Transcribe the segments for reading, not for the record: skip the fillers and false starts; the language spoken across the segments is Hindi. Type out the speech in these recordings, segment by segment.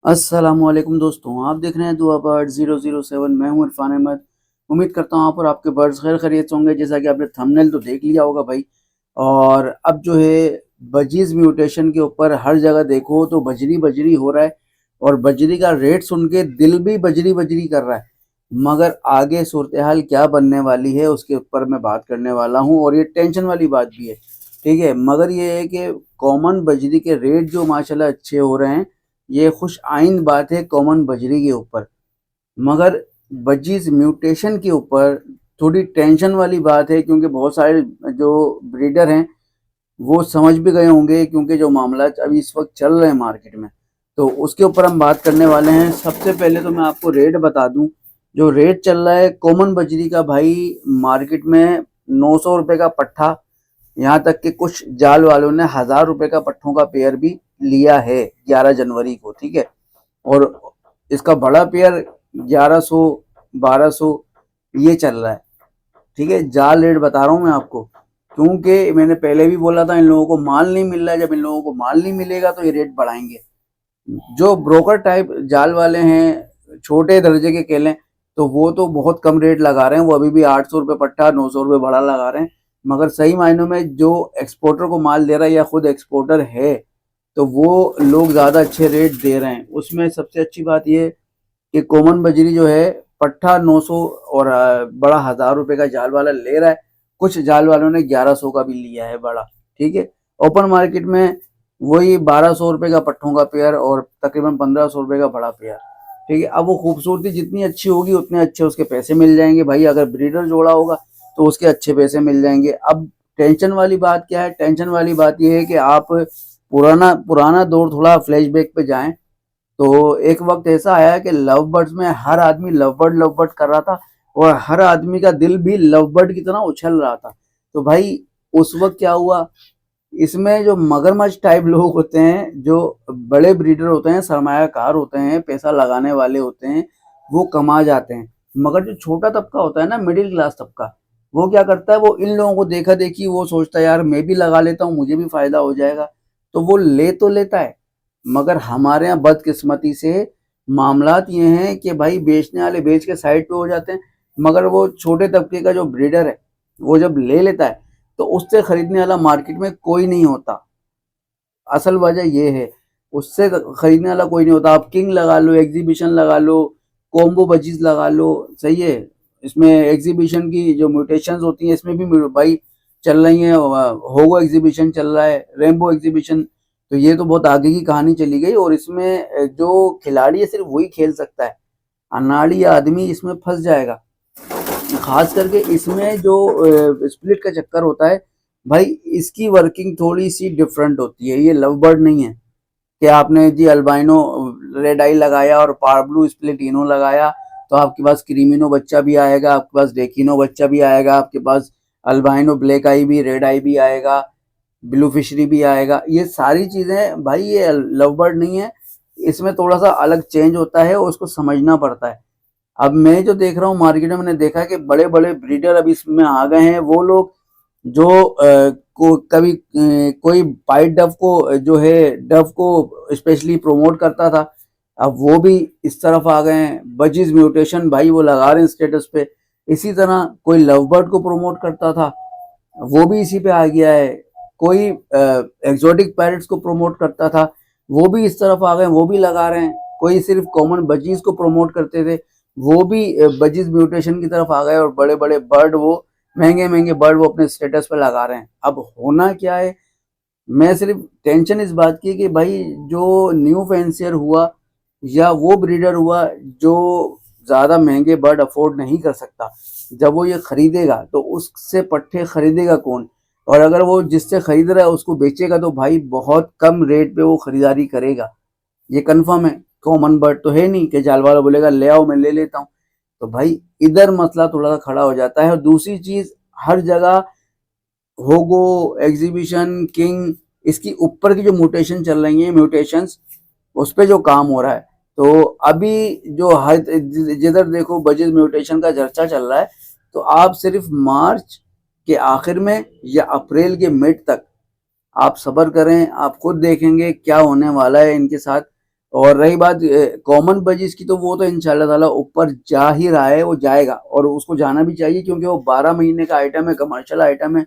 अस्सलामुअलैकुम दोस्तों, आप देख रहे हैं दुआ बर्ड 007। मैं हूं इरफान अहमद। उम्मीद करता हूं आप और आपके बर्ड्स खैर खैरियत से होंगे। जैसा कि आपने थंबनेल तो देख लिया होगा भाई। और अब जो है बजीज म्यूटेशन के ऊपर हर जगह देखो तो बजरी बजरी हो रहा है। और बजरी का रेट सुन के दिल भी बजरी बजरी कर रहा है। मगर आगे सूरत हाल क्या बनने वाली है उसके ऊपर मैं बात करने वाला हूँ, और ये टेंशन वाली बात भी है। ठीक है, मगर ये है कि कॉमन बजरी के रेट जो माशाल्लाह अच्छे हो रहे हैं, ये खुश आइंद बात है कॉमन बजरी के ऊपर। मगर बजीज म्यूटेशन के ऊपर थोड़ी टेंशन वाली बात है, क्योंकि बहुत सारे जो ब्रीडर हैं वो समझ भी गए होंगे, क्योंकि जो मामला अभी इस वक्त चल रहे हैं मार्केट में, तो उसके ऊपर हम बात करने वाले हैं। सबसे पहले तो मैं आपको रेट बता दूं। जो रेट चल रहा है कॉमन बजरी का भाई, मार्केट में 900 रुपये का पट्ठा। यहाँ तक कि कुछ जाल वालों ने 1000 रुपये का पट्ठों का पेयर भी लिया है 11 जनवरी को। ठीक है, और इसका बड़ा पेयर 1100 1200 ये चल रहा है। ठीक है, जाल रेट बता रहा हूँ मैं आपको, क्योंकि मैंने पहले भी बोला था इन लोगों को माल नहीं मिल रहा है। जब इन लोगों को माल नहीं मिलेगा तो ये रेट बढ़ाएंगे। जो ब्रोकर टाइप जाल वाले हैं, छोटे दर्जे के केले, तो वो तो बहुत कम रेट लगा रहे हैं। वो अभी भी 800 रुपये पट्टा, 900 रुपये बड़ा लगा रहे हैं। मगर सही मायनों में जो एक्सपोर्टर को माल दे रहा है या खुद एक्सपोर्टर है, तो वो लोग ज़्यादा अच्छे रेट दे रहे हैं। उसमें सबसे अच्छी बात ये कि कॉमन बजरी जो है पट्ठा 900 और बड़ा 1000 रुपये का जाल वाला ले रहा है। कुछ जाल वालों ने 1100 का भी लिया है बड़ा। ठीक है, ओपन मार्केट में वही 1200 रुपये का पट्ठों का पेयर और तकरीबन 1500 रुपये का बड़ा पेयर। ठीक है, अब वो खूबसूरती जितनी अच्छी होगी उतने अच्छे उसके पैसे मिल जाएंगे भाई। अगर ब्रीडर जोड़ा होगा तो उसके अच्छे पैसे मिल जाएंगे। अब टेंशन वाली बात क्या है? टेंशन वाली बात यह है कि आप पुराना पुराना दौर थोड़ा फ्लैशबैक पे जाएं, तो एक वक्त ऐसा आया कि लव बर्ड्स में हर आदमी लव बर्ड कर रहा था, और हर आदमी का दिल भी लव बर्ड की तरह उछल रहा था। तो भाई उस वक्त क्या हुआ, इसमें जो मगरमच्छ टाइप लोग होते हैं, जो बड़े ब्रीडर होते हैं, सरमायाकार होते हैं, पैसा लगाने वाले होते हैं, वो कमा जाते हैं। मगर जो छोटा तबका होता है ना, मिडिल क्लास तबका, वो क्या करता है, वो इन लोगों को देखा देखी वो सोचता है यार मैं भी लगा लेता हूँ, मुझे भी फायदा हो जाएगा। तो वो ले तो लेता है, मगर हमारे यहाँ बदकिस्मती से मामलात ये हैं कि भाई बेचने वाले बेच के साइड पे हो जाते हैं। मगर वो छोटे तबके का जो ब्रीडर है, वो जब ले लेता है तो उससे खरीदने वाला मार्केट में कोई नहीं होता। असल वजह ये है, उससे खरीदने वाला कोई नहीं होता। आप किंग लगा लो, एग्जीबिशन लगा लो, कोम्बो बजीज लगा लो, सही है। इसमें एग्जीबिशन की जो म्यूटेशंस होती हैं इसमें भी भाई चल रही हैं। होगो एग्जीबिशन चल रहा है, रेनबो एग्जीबिशन। तो ये तो बहुत आगे की कहानी चली गई, और इसमें जो खिलाड़ी है सिर्फ वही खेल सकता है। अनाड़ी आदमी इसमें फंस जाएगा। खास करके इसमें जो स्प्लिट का चक्कर होता है भाई, इसकी वर्किंग थोड़ी सी डिफरेंट होती है। ये लव बर्ड नहीं है कि आपने जी अल्बाइनो रेड आई लगाया और पार्ब्लू स्प्लिटिनो लगाया तो आपके पास क्रीमिनो बच्चा भी आएगा, आपके पास डेकिनो बच्चा भी आएगा, आपके पास अल्बाइनो ब्लैक आई भी, रेड आई भी आएगा, ब्लू फिशरी भी आएगा। ये सारी चीजें भाई ये लव बर्ड नहीं है। इसमें थोड़ा सा अलग चेंज होता है, उसको समझना पड़ता है। अब मैं जो देख रहा हूँ मार्केट में, मैंने देखा कि बड़े बड़े ब्रीडर अब इसमें आ गए हैं। वो लोग जो कभी कोई पाइट डव को जो है डव को स्पेशली प्रमोट करता था, अब वो भी इस तरफ आ गए हैं। बजीज म्यूटेशन भाई वो लगा रहे हैं स्टेटस पे। इसी तरह कोई लव बर्ड को प्रमोट करता था, वो भी इसी पे आ गया है। कोई एक्सोटिक पैरट्स को प्रमोट करता था, वो भी इस तरफ आ गए, वो भी लगा रहे हैं। कोई सिर्फ कॉमन बजीज को प्रमोट करते थे, वो भी बजीज म्यूटेशन की तरफ आ गए, और बड़े बड़े बर्ड वो महंगे महंगे बर्ड वो अपने स्टेटस पे लगा रहे हैं। अब होना क्या है, मैं सिर्फ टेंशन इस बात की कि भाई जो न्यू फैंसियर हुआ या वो ब्रीडर हुआ जो ज़्यादा महंगे बर्ड अफोर्ड नहीं कर सकता, जब वो ये खरीदेगा तो उससे पट्ठे खरीदेगा कौन? और अगर वो जिससे खरीद रहा है उसको बेचेगा तो भाई बहुत कम रेट पे वो खरीदारी करेगा, ये कंफर्म है। कॉमन बर्ड तो है नहीं कि जाल वाला बोलेगा ले आओ मैं ले लेता हूँ। तो भाई इधर मसला थोड़ा सा खड़ा हो जाता है। और दूसरी चीज, हर जगह होगो एग्जीबिशन किंग, इसकी ऊपर की जो म्यूटेशन चल रही है, म्यूटेशंस, उस पे जो काम हो रहा है, तो अभी जो हर जिधर देखो बजेज म्यूटेशन का चर्चा चल रहा है, तो आप सिर्फ मार्च के आखिर में या अप्रैल के मिड तक आप सब्र करें, आप खुद देखेंगे क्या होने वाला है इनके साथ। और रही बात कॉमन बजीज की, तो वो तो इंशाल्लाह ताला ऊपर जा ही रहा है, वो जाएगा और उसको जाना भी चाहिए, क्योंकि वो 12 महीने का आइटम है, कमर्शियल आइटम है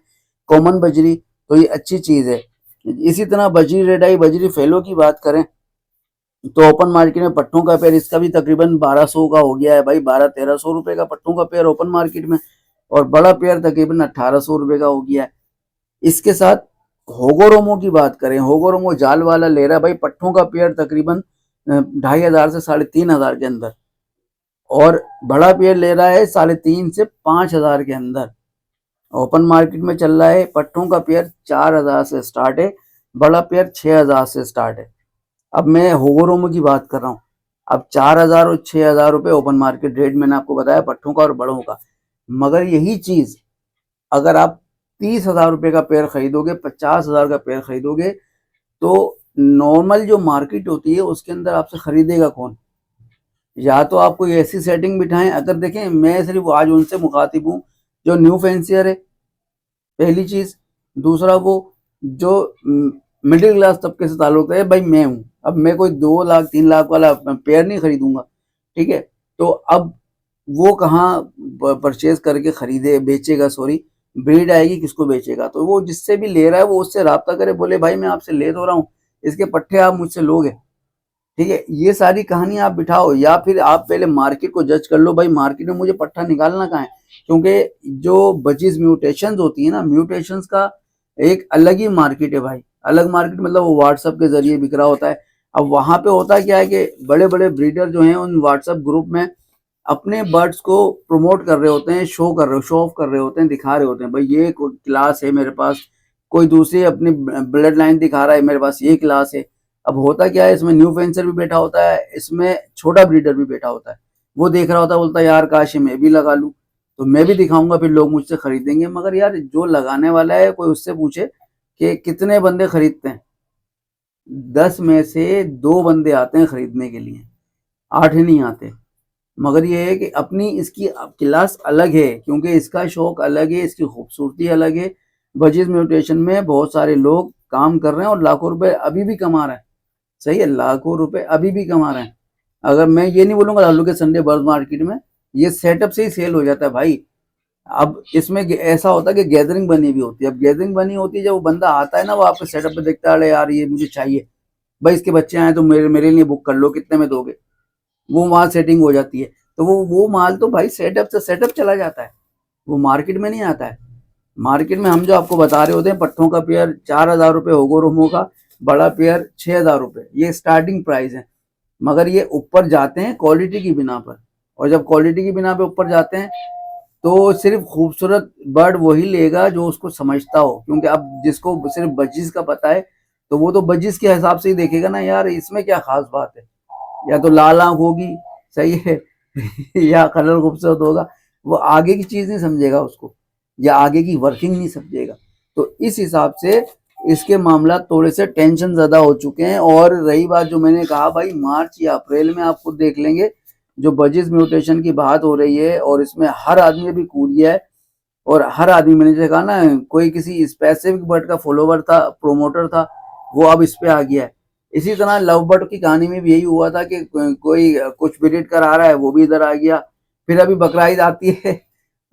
कॉमन बजरी, तो ये अच्छी चीज़ है। इसी तरह बजरी रेडाई, बजरी फैलो की बात करें तो ओपन मार्केट में पट्टों का पेयर इसका भी तकरीबन 1200 का हो गया है भाई, 1200-1300 रुपए का पट्टों का पेयर ओपन मार्केट में, और बड़ा पेयर तकरीबन 1800 रुपए का हो गया है। इसके साथ होगोरोमो की बात करें, होगोरोमो जाल वाला ले रहा है भाई पट्टों का पेयर तकरीबन 2500 से 3500 के अंदर, और बड़ा पेयर ले रहा है 3.5 से 5000 के अंदर। ओपन मार्केट में चल रहा है पट्टों का पेयर 4000 से स्टार्ट है, बड़ा पेयर 6000 से स्टार्ट है। अब मैं होगोरोमो की बात कर रहा हूँ। अब 4000 और 6000 रुपये ओपन मार्केट रेट मैंने आपको बताया पट्टों का और बड़ों का, मगर यही चीज़ अगर आप 30,000 रुपये का पेयर खरीदोगे, 50,000 का पेयर खरीदोगे, तो नॉर्मल जो मार्केट होती है उसके अंदर आपसे खरीदेगा कौन? या तो आप कोई ऐसी सेटिंग बिठाएं, अगर देखें मैं सिर्फ आज उनसे मुखातिब हूँ जो न्यू फैंसियर है, पहली चीज़। दूसरा वो जो मिडिल क्लास तबके से ताल्लुक है, भाई मैं हूँ, अब मैं कोई 2 लाख 3 लाख वाला पेयर नहीं खरीदूंगा, ठीक है? तो अब वो कहाँ परचेज करके खरीदे बेचेगा, सॉरी ब्रीड आएगी किसको बेचेगा? तो वो जिससे भी ले रहा है वो उससे रब्ता करे, बोले भाई मैं आपसे ले तो रहा हूँ, इसके पट्टे आप मुझसे लोगे, ठीक है? ये सारी कहानी आप बिठाओ, या फिर आप पहले मार्केट को जज कर लो, भाई मार्केट में मुझे पट्टा निकालना कहाँ है, क्योंकि जो बजीज म्यूटेशंस होती है ना, म्यूटेशंस का एक अलग ही मार्केट है भाई, अलग मार्केट, मतलब वो व्हाट्सएप के जरिए बिक रहा होता है। अब वहां पे होता क्या है कि बड़े बड़े ब्रीडर जो हैं उन व्हाट्सएप ग्रुप में अपने बर्ड्स को प्रमोट कर रहे होते हैं, शो ऑफ कर रहे होते हैं, दिखा रहे होते हैं, भाई ये क्लास है मेरे पास, कोई दूसरी अपनी ब्लड लाइन दिखा रहा है मेरे पास ये क्लास है। अब होता क्या है, इसमें न्यू फेंसर भी बैठा होता है, इसमें छोटा ब्रीडर भी बैठा होता है, वो देख रहा होता है, बोलता है यार काश मैं भी लगा लूं, तो मैं भी दिखाऊंगा, फिर लोग मुझसे खरीदेंगे। मगर यार जो लगाने वाला है कोई उससे पूछे कि कितने बंदे खरीदते हैं, 10 में से 2 बंदे आते हैं खरीदने के लिए, 8 नहीं आते। मगर ये है कि अपनी इसकी क्लास अलग है, क्योंकि इसका शौक अलग है, इसकी खूबसूरती अलग है। बजीज म्यूटेशन में बहुत सारे लोग काम कर रहे हैं और लाखों रुपए अभी भी कमा रहे हैं, सही है, लाखों रुपए अभी भी कमा रहे हैं। अगर मैं ये नहीं बोलूंगा लालू के संडे बर्ड मार्केट में ये सेटअप से ही सेल हो जाता है भाई। अब इसमें ऐसा होता है कि गैदरिंग बनी हुई होती है, अब गैदरिंग बनी होती है, जब वो बंदा आता है ना, वो आपके सेटअप पे देखता है, अरे यार ये मुझे चाहिए, भाई इसके बच्चे आए तो मेरे मेरे लिए बुक कर लो, कितने में दोगे? वो वहां सेटिंग हो जाती है, तो वो माल तो भाई सेटअप से सेटअप चला जाता है, वो मार्केट में नहीं आता है। मार्केट में हम जो आपको बता रहे होते हैं पट्टों का पेयर 4000 रुपये, होगोरोमो का बड़ा पेयर 6000 रुपये, ये स्टार्टिंग प्राइस है। मगर ये ऊपर जाते हैं क्वालिटी की बिना पर, और जब क्वालिटी की बिना पे ऊपर जाते हैं तो सिर्फ खूबसूरत बर्ड वही लेगा जो उसको समझता हो, क्योंकि अब जिसको सिर्फ बजीज का पता है तो वो तो बजीज के हिसाब से ही देखेगा ना, यार इसमें क्या खास बात है, या तो लाल आंख होगी, सही है या कलर खूबसूरत होगा, वो आगे की चीज नहीं समझेगा उसको, या आगे की वर्किंग नहीं समझेगा। तो इस हिसाब से इसके मामला थोड़े से टेंशन ज्यादा हो चुके हैं। और रही बात जो मैंने कहा भाई, मार्च या अप्रैल में आप खुद देख लेंगे जो बजीज म्यूटेशन की बात हो रही है, और इसमें हर आदमी भी कूद गया है, और हर आदमी, मैंने जैसे कहा ना, कोई किसी स्पेसिफिक बर्ड का फॉलोवर था, प्रोमोटर था, वो अब इस पे आ गया है। इसी तरह लव बर्ड की कहानी में भी यही हुआ था कि कोई कुछ ब्रीड करा रहा है, वो भी इधर आ गया। फिर अभी बकरा ईद आती है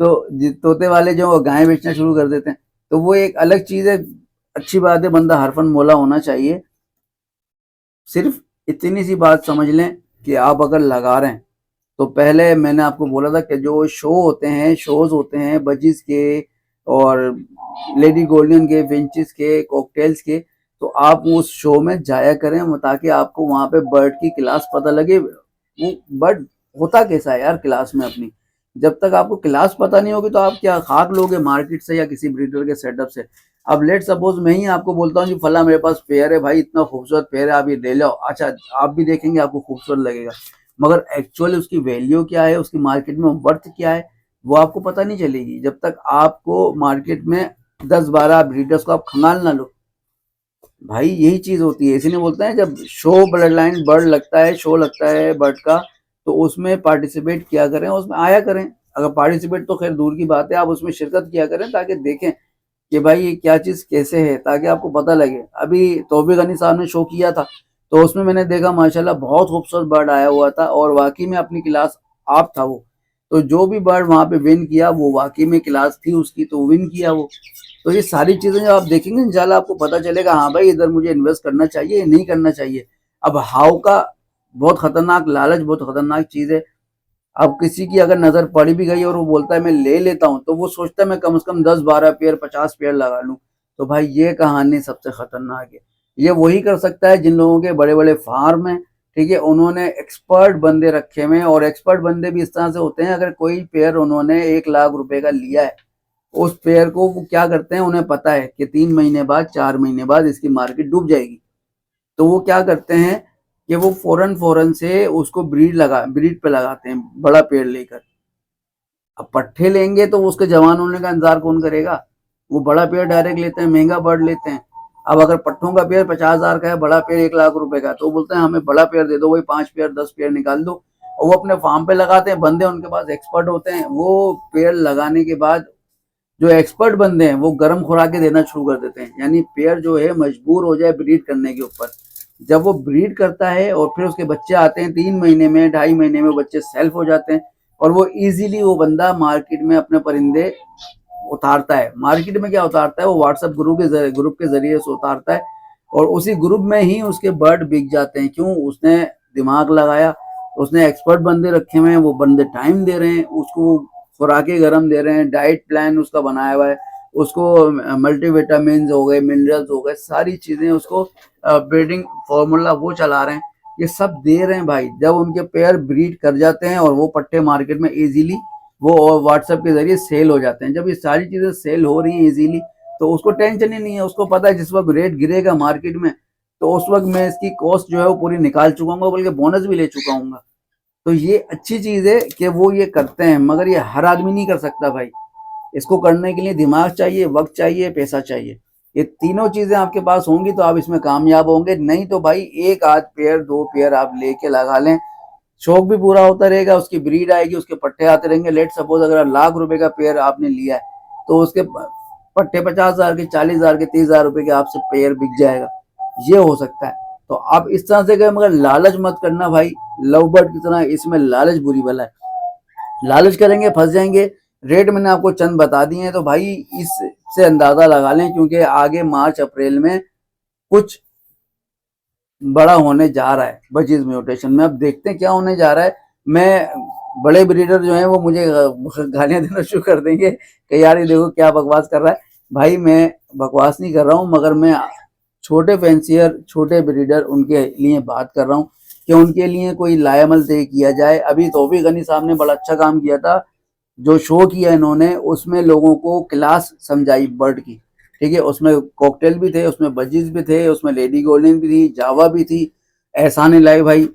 तो तोते वाले जो गायें बेचना शुरू कर देते हैं, तो वो एक अलग चीज है। अच्छी बात है, बंदा हरफन मौला होना चाहिए। सिर्फ इतनी सी बात समझ लें कि आप अगर लगा रहे हैं, तो पहले मैंने आपको बोला था कि जो शो होते हैं, शोज होते हैं बजीज के और लेडी गोल्डन के, फिंचेस के, कॉकटेल्स के, तो आप उस शो में जाया करें, ताकि आपको वहां पे बर्ड की क्लास पता लगे, वो बर्ड होता कैसा है यार क्लास में अपनी। जब तक आपको क्लास पता नहीं होगी तो आप क्या खाक लोगे मार्केट से या किसी ब्रीडर के सेटअप से? अब लेट सपोज मैं ही आपको बोलता हूँ जी फला मेरे पास पेयर है भाई, इतना खूबसूरत पेयर है, आप ये ले लो, अच्छा आप भी देखेंगे आपको खूबसूरत लगेगा, मगर एक्चुअली उसकी वैल्यू क्या है, उसकी मार्केट में वर्थ क्या है, वो आपको पता नहीं चलेगी जब तक आपको मार्केट में 10-12 ब्रीडर्स को आप खंगाल ना लो। भाई यही चीज होती है, इसीलिए बोलते हैं जब शो ब्लड लाइन बर्ड लगता है, शो लगता है बर्ड का, तो उसमें पार्टिसिपेट किया करें, उसमें आया करें। अगर पार्टिसिपेट तो खैर दूर की बात है, आप उसमें शिरकत किया करें ताकि देखें कि भाई ये क्या चीज कैसे है, ताकि आपको पता लगे। अभी तौफीक गनी साहब ने शो किया था, तो उसमें मैंने देखा माशाल्लाह बहुत खूबसूरत बर्ड आया हुआ था और वाकई में अपनी क्लास आप था वो। तो जो भी बर्ड वहाँ पे विन किया वो वाकई में क्लास थी उसकी, तो विन किया वो। तो ये सारी चीज़ें जब आप देखेंगे इंशाल्लाह आपको पता चलेगा हाँ भाई इधर मुझे इन्वेस्ट करना चाहिए नहीं करना चाहिए। अब हाउ का बहुत खतरनाक, लालच बहुत खतरनाक चीज़ है। अब किसी की अगर नज़र पड़ भी गई और वो बोलता है मैं ले लेता हूँ, तो वो सोचता है मैं कम से कम 10-12 पेयर 50 पेयर लगा लूँ। तो भाई ये कहानी सबसे खतरनाक है। ये वही कर सकता है जिन लोगों के बड़े बड़े फार्म हैं, ठीक है, उन्होंने एक्सपर्ट बंदे रखे हुए हैं। और एक्सपर्ट बंदे भी इस तरह से होते हैं, अगर कोई पेयर उन्होंने 1 लाख रुपए का लिया है, उस पेयर को वो क्या करते हैं, उन्हें पता है कि 3 महीने बाद 4 महीने बाद इसकी मार्केट डूब जाएगी। तो वो क्या करते हैं कि वो फौरन से उसको ब्रीड पे लगाते हैं बड़ा पेड़ लेकर। अब पट्ठे लेंगे तो उसके जवान होने का इंतजार कौन करेगा, वो बड़ा पेड़ डायरेक्ट लेते हैं, महंगा बर्ड लेते हैं। अब अगर पट्ठों का पेड़ 50,000 का है, बड़ा पेड़ 1 लाख रुपए का, तो बोलते हैं हमें बड़ा पेड़ दे दो, वही 5 पेड़ 10 पेड़ निकाल दो और वो अपने फार्म पे लगाते हैं। बंदे उनके पास एक्सपर्ट होते हैं, वो पेड़ लगाने के बाद जो एक्सपर्ट बंदे हैं वो गर्म खुराकें देना शुरू कर देते हैं, यानी पेयर जो है मजबूर हो जाए ब्रीड करने के ऊपर। जब वो ब्रीड करता है और फिर उसके बच्चे आते हैं 3 महीने में 2.5 महीने में बच्चे सेल्फ हो जाते हैं और वो इजीली वो बंदा मार्केट में अपने परिंदे उतारता है। मार्केट में क्या उतारता है, वो व्हाट्सएप ग्रुप के जरिए से उतारता है और उसी ग्रुप में ही उसके बर्ड बिक जाते हैं। क्यों, उसने दिमाग लगाया, उसने एक्सपर्ट बंदे रखे हुए हैं, वो बंदे टाइम दे रहे हैं उसको, खुराकें गर्म दे रहे हैं, डाइट प्लान उसका बनाया हुआ है, उसको मल्टीविटामिन हो गए, मिनरल्स हो गए, सारी चीजें उसको, ब्रीडिंग फॉर्मूला वो चला रहे हैं, ये सब दे रहे हैं भाई। जब उनके पेयर ब्रीड कर जाते हैं और वो पट्टे मार्केट में इजीली वो व्हाट्सएप के जरिए सेल हो जाते हैं। जब ये सारी चीजें सेल हो रही हैं इजीली, तो उसको टेंशन ही नहीं है। उसको पता है जिस वक्त रेट गिरेगा मार्केट में, तो उस वक्त मैं इसकी कॉस्ट जो है वो पूरी निकाल चुका हूँ, बल्कि बोनस भी ले चुका हूँ। तो ये अच्छी चीज है कि वो ये करते हैं, मगर ये हर आदमी नहीं कर सकता भाई। इसको करने के लिए दिमाग चाहिए, वक्त चाहिए, पैसा चाहिए। ये तीनों चीजें आपके पास होंगी तो आप इसमें कामयाब होंगे। नहीं तो भाई एक आध पेयर 2 पेयर आप लेके लगा लें, शौक भी पूरा होता रहेगा, उसकी ब्रीड आएगी, उसके पट्टे आते रहेंगे। लेट सपोज अगर 1 लाख रुपए का पेयर आपने लिया है, तो उसके पट्टे 50,000 के, 40,000 के, 30,000 रुपए के आपसे पेयर बिक जाएगा। ये हो सकता है। तो आप इस तरह से गए, मगर लालच मत करना भाई, लव बर्ड की तरह इसमें लालच बुरी बला है। लालच करेंगे फंस जाएंगे। रेट मैंने आपको चंद बता दिए हैं, तो भाई इससे अंदाजा लगा लें, क्योंकि आगे मार्च अप्रैल में कुछ बड़ा होने जा रहा है बजीज म्यूटेशन में। अब देखते हैं क्या होने जा रहा है। मैं बड़े ब्रीडर जो हैं वो मुझे गालियां देना शुरू कर देंगे कि यार ये देखो क्या बकवास कर रहा है। भाई मैं बकवास नहीं कर रहा हूँ, मगर मैं छोटे फैंसियर, छोटे ब्रीडर, उनके लिए बात कर रहा हूँ कि उनके लिए कोई लाएमल तय किया जाए। अभी तौफीक गनी साहब ने बड़ा अच्छा काम किया था, जो शो किया इन्होंने, उसमें लोगों को क्लास समझाई बर्ड की, ठीक है। उसमें कॉकटेल भी थे, उसमें बजीज भी थे, उसमें लेडी गोल्डन भी थी, जावा भी थी। एहसान इलाही भाई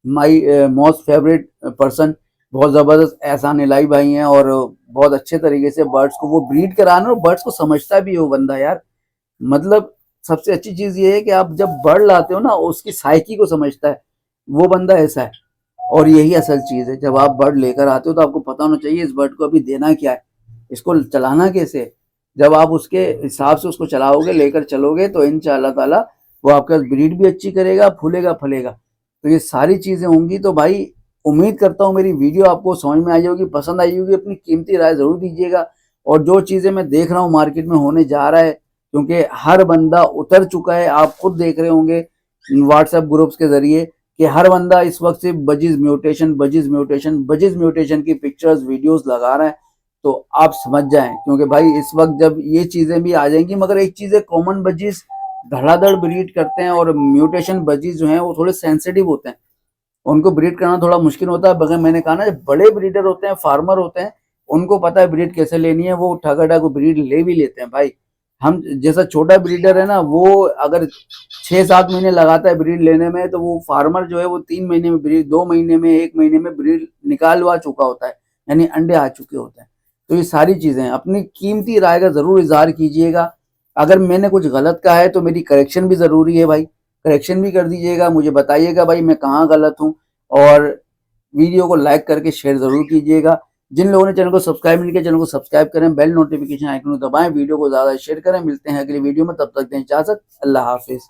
माई मोस्ट फेवरेट पर्सन, बहुत ज़बरदस्त एहसान इलाही भाई हैं और बहुत अच्छे तरीके से बर्ड्स को वो ब्रीड कराना और बर्ड्स को समझता भी है वो बंदा यार। मतलब सबसे अच्छी चीज़ ये है कि आप जब बर्ड लाते हो ना, उसकी साइकी को समझता है वो बंदा, ऐसा है। और यही असल चीज़ है, जब आप बर्ड लेकर आते हो तो आपको पता होना चाहिए इस बर्ड को अभी देना क्या है, इसको चलाना कैसे है। जब आप उसके हिसाब से उसको चलाओगे, लेकर चलोगे, तो इंशाअल्लाह ताला वो आपका ब्रीड भी अच्छी करेगा, फूलेगा फलेगा। तो ये सारी चीज़ें होंगी। तो भाई उम्मीद करता हूँ मेरी वीडियो आपको समझ में आई होगी, पसंद आई होगी। अपनी कीमती राय ज़रूर दीजिएगा। और जो चीज़ें मैं देख रहा हूँ मार्केट में होने जा रहा है, क्योंकि हर बंदा उतर चुका है, आप खुद देख रहे होंगे व्हाट्सएप ग्रुप्स के जरिए कि हर बंदा इस वक्त सिर्फ बजीज म्यूटेशन की पिक्चर्स वीडियोस लगा रहा है। तो आप समझ जाएं, क्योंकि भाई इस वक्त जब ये चीज़ें भी आ जाएंगी, मगर एक चीज़ है, कॉमन बजीज धड़ाधड़ ब्रीड करते हैं और म्यूटेशन बजीज जो हैं वो थोड़े सेंसिटिव होते हैं, उनको ब्रीड करना थोड़ा मुश्किल होता है। बगैर मैंने कहा ना, जब बड़े ब्रीडर होते हैं, फार्मर होते हैं, उनको पता है ब्रीड कैसे लेनी है, वो ठगाठग ब्रीड ले भी लेते हैं भाई। हम जैसा छोटा ब्रीडर है ना, वो अगर 6-7 महीने लगाता है ब्रीड लेने में, तो वो फार्मर जो है वो 3 महीने में ब्रीड, 2 महीने में, 1 महीने में ब्रीड निकालवा चुका होता है, यानी अंडे आ चुके होते हैं। तो ये सारी चीज़ें, अपनी कीमती राय का ज़रूर इजहार कीजिएगा। अगर मैंने कुछ गलत कहा है तो मेरी करेक्शन भी ज़रूरी है भाई, करेक्शन भी कर दीजिएगा, मुझे बताइएगा भाई मैं कहाँ गलत हूँ। और वीडियो को लाइक करके शेयर ज़रूर कीजिएगा। जिन लोगों ने चैनल को सब्सक्राइब नहीं किया, चैनल को सब्सक्राइब करें, बेल नोटिफिकेशन आइकन को दबाएं, वीडियो को ज़्यादा शेयर करें। मिलते हैं अगली वीडियो में, तब तक दें इजाज़त, अल्लाह हाफिज़।